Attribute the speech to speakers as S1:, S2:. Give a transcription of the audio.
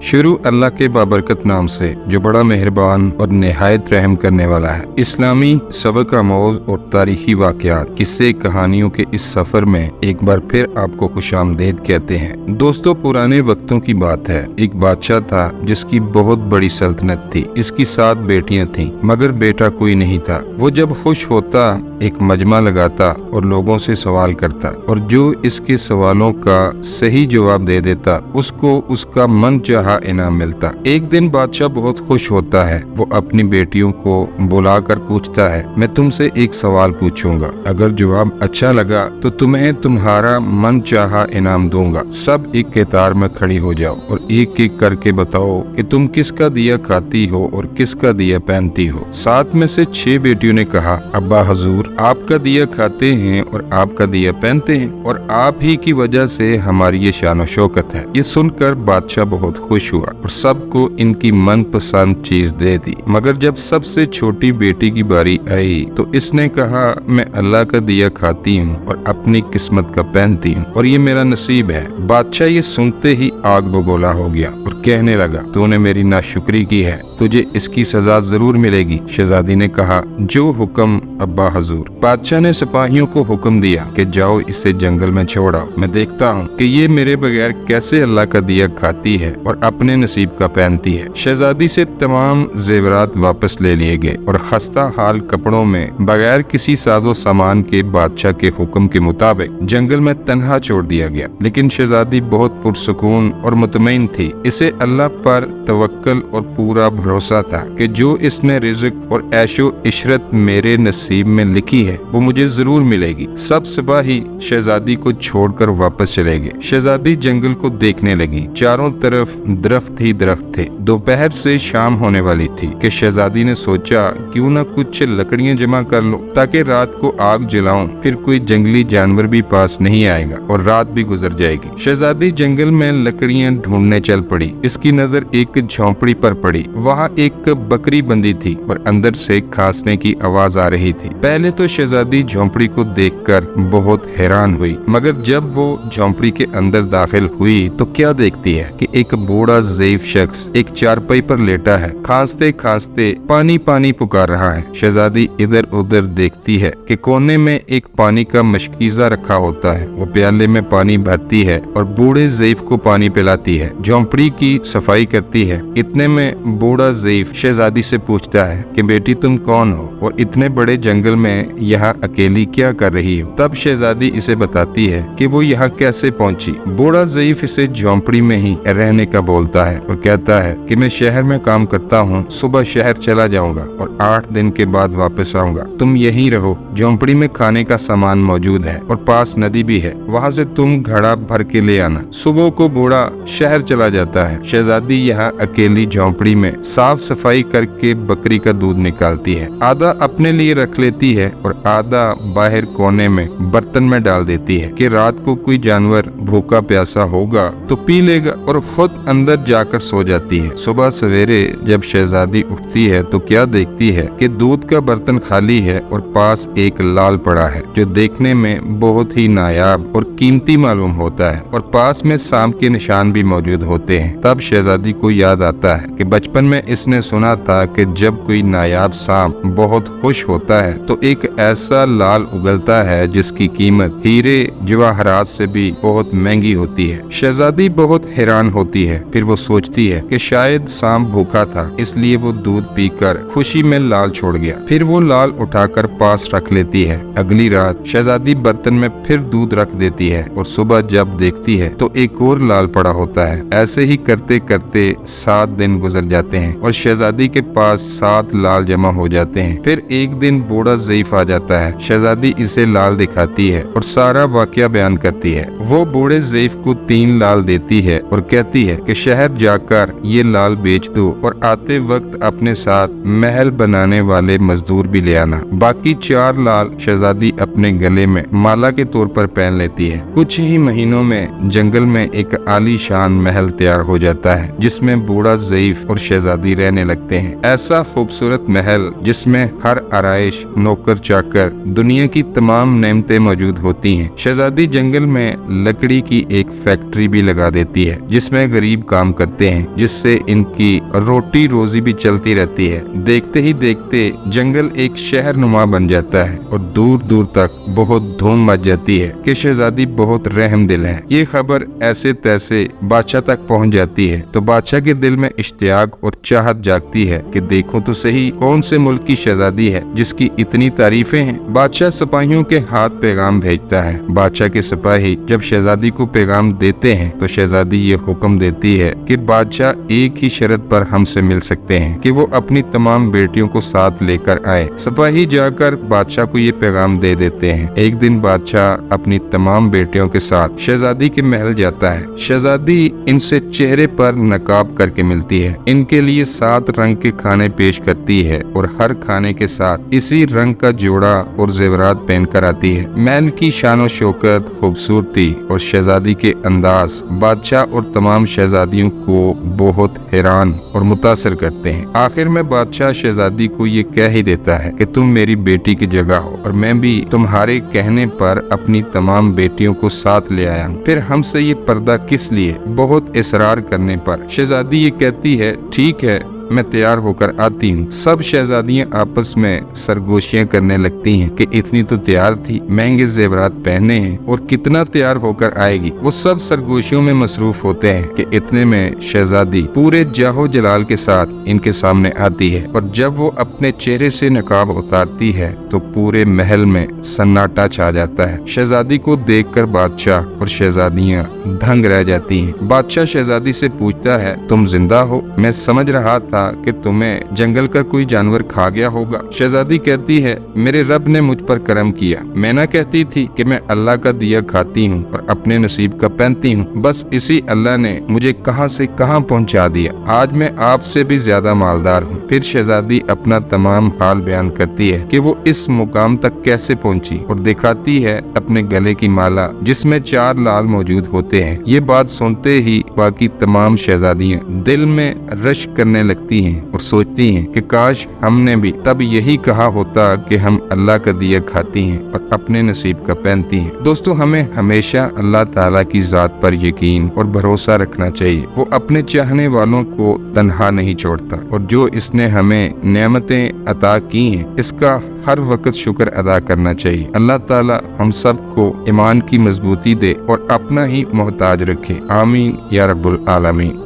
S1: शुरू अल्लाह के बाबरकत नाम से जो बड़ा मेहरबान और निहायत रहम करने वाला है। इस्लामी सबक आमोज और तारीखी वाक़यात किस्से कहानियों के इस सफर में एक बार फिर आपको खुशामदीद कहते हैं। दोस्तों, पुराने वक्तों की बात है। एक बादशाह था जिसकी बहुत बड़ी सल्तनत थी। इसकी 7 बेटियां थीं, मगर बेटा कोई नहीं था। वो जब खुश होता एक मजमा लगाता और लोगों से सवाल करता, और जो इसके सवालों का सही जवाब दे देता उसको उसका मन चाहा इनाम मिलता। एक दिन बादशाह बहुत खुश होता है। वो अपनी बेटियों को बुलाकर पूछता है, मैं तुमसे एक सवाल पूछूंगा, अगर जवाब अच्छा लगा तो तुम्हें तुम्हारा मन चाहा इनाम दूंगा। सब एक कतार में खड़ी हो जाओ और एक एक करके बताओ कि तुम किसका दिया खाती हो और किसका दिया पहनती हो। 7 में से 6 बेटियों ने कहा, अब्बा हजूर, आपका दिया खाते हैं और आपका दिया पहनते हैं, और आप ही की वजह से हमारी ये शान और शौकत है। ये सुनकर बादशाह बहुत खुश हुआ और सबको इनकी मनपसंद चीज दे दी। मगर जब सबसे छोटी बेटी की बारी आई तो इसने कहा, मैं अल्लाह का दिया खाती हूँ और अपनी किस्मत का पहनती हूँ, और ये मेरा नसीब है। बादशाह ये सुनते ही आग बगोला हो गया और कहने लगा, तूने मेरी नाशुक्री की है, तुझे इसकी सजा जरूर मिलेगी। शहजादी ने कहा, जो हुक्म अब्बा हजूर। बादशाह ने सिपाहियों को हुक्म दिया कि जाओ इसे जंगल में छोड़ाओ, मैं देखता हूँ कि ये मेरे बगैर कैसे अल्लाह का दिया खाती है और अपने नसीब का पहनती है। शहजादी से तमाम जेवरात वापस ले लिए गए और खस्ता हाल कपड़ों में बगैर किसी साजो सामान के बादशाह के हुक्म के मुताबिक जंगल में तन्हा छोड़ दिया गया। लेकिन शहजादी बहुत पुरसुकून और मुतमईन थी। इसे अल्लाह पर तवक्कल और पूरा भरोसा था कि जो इसने रिज़्क और ऐशो इशरत मेरे नसीब में लिखी है वो मुझे जरूर मिलेगी। सब सिपाही शहजादी को छोड़कर वापस चले गए। शहजादी जंगल को देखने लगी। चारों तरफ दरख्त ही दरख्त थे। दोपहर से शाम होने वाली थी कि शहजादी ने सोचा, क्यों ना कुछ लकड़ियां जमा कर लो ताकि रात को आग जलाऊं, फिर कोई जंगली जानवर भी पास नहीं आएगा और रात भी गुजर जाएगी। शहजादी जंगल में लकड़ियां ढूंढने चल पड़ी। इसकी नजर एक झोंपड़ी पर पड़ी। वहाँ एक बकरी बंधी थी और अंदर से खांसने की आवाज आ रही थी। पहले तो शहजादी झोंपड़ी को देखकर बहुत हैरान हुई, मगर जब वो झोंपड़ी के अंदर दाखिल हुई तो क्या देखती है कि एक बूढ़ा ज़ईफ शख्स एक चारपाई पर लेटा है, खांसते खांसते पानी पानी पुकार रहा है। शहजादी इधर उधर देखती है कि कोने में एक पानी का मशकीजा रखा होता है। वो प्याले में पानी भरती है और बूढ़े ज़ईफ को पानी पिलाती है, झोंपड़ी की सफाई करती है। इतने में बूढ़ा ज़ईफ शहजादी से पूछता है कि बेटी तुम कौन हो और इतने बड़े जंगल में यहाँ अकेली क्या कर रही हो। तब शहजादी इसे बताती है कि वो यहाँ कैसे पहुँची। बूढ़ा ज़ईफ इसे झोंपड़ी में ही रहने का बोलता है और कहता है कि मैं शहर में काम करता हूँ, सुबह शहर चला जाऊंगा और 8 दिन के बाद वापस आऊंगा। तुम यहीं रहो, झोंपड़ी में खाने का सामान मौजूद है और पास नदी भी है, वहाँ से तुम घड़ा भर के ले आना। सुबह को बूढ़ा शहर चला जाता है। शहजादी यहाँ अकेली झोंपड़ी में साफ सफाई करके बकरी का दूध निकालती है। आधा अपने लिए रख लेती है और आधा बाहर कोने में बर्तन में डाल देती है कि रात को कोई जानवर भूखा प्यासा होगा तो पी लेगा, और खुद अंदर जाकर सो जाती है। सुबह सवेरे जब शहजादी उठती है तो क्या देखती है कि दूध का बर्तन खाली है और पास एक लाल पड़ा है जो देखने में बहुत ही नायाब और कीमती मालूम होता है, और पास में सांप के निशान भी मौजूद होते हैं। तब शहजादी को याद आता है कि बचपन में इसने सुना था कि जब कोई नायाब सांप बहुत खुश होता है तो एक ऐसा लाल उगलता है जिसकी कीमत हीरे जवाहरात से भी बहुत महंगी होती है। शहजादी बहुत हैरान होती है। फिर वो सोचती है कि शायद सांप भूखा था, इसलिए वो दूध पीकर खुशी में लाल छोड़ गया। फिर वो लाल उठाकर पास रख लेती है। अगली रात शहजादी बर्तन में फिर दूध रख देती है और सुबह जब देखती है तो एक और लाल पड़ा होता है। ऐसे ही करते करते 7 दिन गुजर जाते हैं और शहजादी के पास 7 लाल जमा हो जाते हैं। फिर एक दिन बूढ़ा ज़ईफ आ जाता है। शहजादी इसे लाल दिखाती है और सारा वाकया बयान करती है। वो बूढ़े ज़ईफ को 3 लाल देती है और कहती है कि शहर जाकर ये लाल बेच दो और आते वक्त अपने साथ महल बनाने वाले मजदूर भी ले आना। बाकी 4 लाल शहजादी अपने गले में माला के तौर पर पहन लेती है। कुछ ही महीनों में जंगल में एक आलीशान महल तैयार हो जाता है जिसमें बूढ़ा ज़ईफ और शहजादी रहने लगते हैं। ऐसा खूबसूरत महल जिसमें हर आराइश, नौकर चाकर, दुनिया की तमाम नेमतें मौजूद होती हैं। शहजादी जंगल में लकड़ी की एक फैक्ट्री भी लगा देती है जिसमें गरीब काम करते हैं, जिससे इनकी रोटी रोजी भी चलती रहती है। देखते ही देखते जंगल एक शहर नुमा बन जाता है और दूर दूर तक बहुत धूम मच जाती है कि शहजादी बहुत रहम दिल है। ये खबर ऐसे तैसे बादशाह तक पहुंच जाती है तो बादशाह के दिल में इश्तियाक और चाहत जागती है कि देखो तो सही कौन से मुल्क की शहजादी है जिसकी इतनी तारीफें हैं। बादशाह सिपाहियों के हाथ पैगाम भेजता है। बादशाह के सिपाही जब शहजादी को पैगाम देते हैं तो शहजादी ये हुक्म देती है कि बादशाह एक ही शर्त पर हमसे मिल सकते हैं कि वो अपनी तमाम बेटियों को साथ लेकर आए। सिपाही जाकर बादशाह को ये पैगाम दे देते हैं। एक दिन बादशाह अपनी तमाम बेटियों के साथ शहजादी के महल जाता है। शहजादी इनसे चेहरे पर नकाब करके मिलती है। इनके लिए 7 रंग के खाने पेश करती है और हर खाने के साथ इसी रंग का जोड़ा और जेवरात पहनकर आती है। महल की शान और शौकत, खूबसूरती और शहजादी के अंदाज बादशाह और तमाम शहजादियों को बहुत हैरान और मुतासर करते हैं। आखिर में बादशाह शहजादी को ये कह ही देता है कि तुम मेरी बेटी की जगह हो और मैं भी तुम्हारे कहने पर अपनी तमाम बेटियों को साथ ले आया हूँ। फिर हमसे ये पर्दा किस लिए? बहुत इसरार करने पर शहजादी ये कहती है, ठीक है, मैं तैयार होकर आती हूँ। सब शहजादियाँ आपस में सरगोशियां करने लगती हैं कि इतनी तो तैयार थी, महंगे जेवरात पहने हैं और कितना तैयार होकर आएगी। वो सब सरगोशियों में मसरूफ होते हैं कि इतने में शहजादी पूरे जाहो जलाल के साथ इनके सामने आती है और जब वो अपने चेहरे से नकाब उतारती है तो पूरे महल में सन्नाटा छा जाता है। शहजादी को देखकर बादशाह और शहजादियाँ दंग रह जाती हैं। बादशाह शहजादी से पूछता है, तुम जिंदा हो? मैं समझ रहा था कि तुम्हें जंगल का कोई जानवर खा गया होगा। शहजादी कहती है, मेरे रब ने मुझ पर करम किया। मैं ना कहती थी कि मैं अल्लाह का दिया खाती हूँ और अपने नसीब का पहनती हूँ। बस इसी अल्लाह ने मुझे कहां से कहां पहुंचा दिया। आज मैं आपसे भी ज्यादा मालदार हूँ। फिर शहजादी अपना तमाम हाल बयान करती है कि वो इस मुकाम तक कैसे पहुंची और दिखाती है अपने गले की माला जिसमें 4 लाल मौजूद होते हैं। ये बात सुनते ही बाकी तमाम शहजादियाँ दिल में रश्क करने लगती हैं और सोचती हैं कि काश हमने भी तब यही कहा होता कि हम अल्लाह का दिया खाती हैं और अपने नसीब का पहनती हैं। दोस्तों, हमें हमेशा अल्लाह ताला की जात पर यकीन और भरोसा रखना चाहिए। वो अपने चाहने वालों को तन्हा नहीं छोड़ता और जो इसने हमें नेमतें अता की हैं इसका हर वक्त शुक्र अदा करना चाहिए। अल्लाह ताला हम सबको ईमान की मजबूती दे और अपना ही मोहताज रखे। आमीन या रब्बुल आलमीन।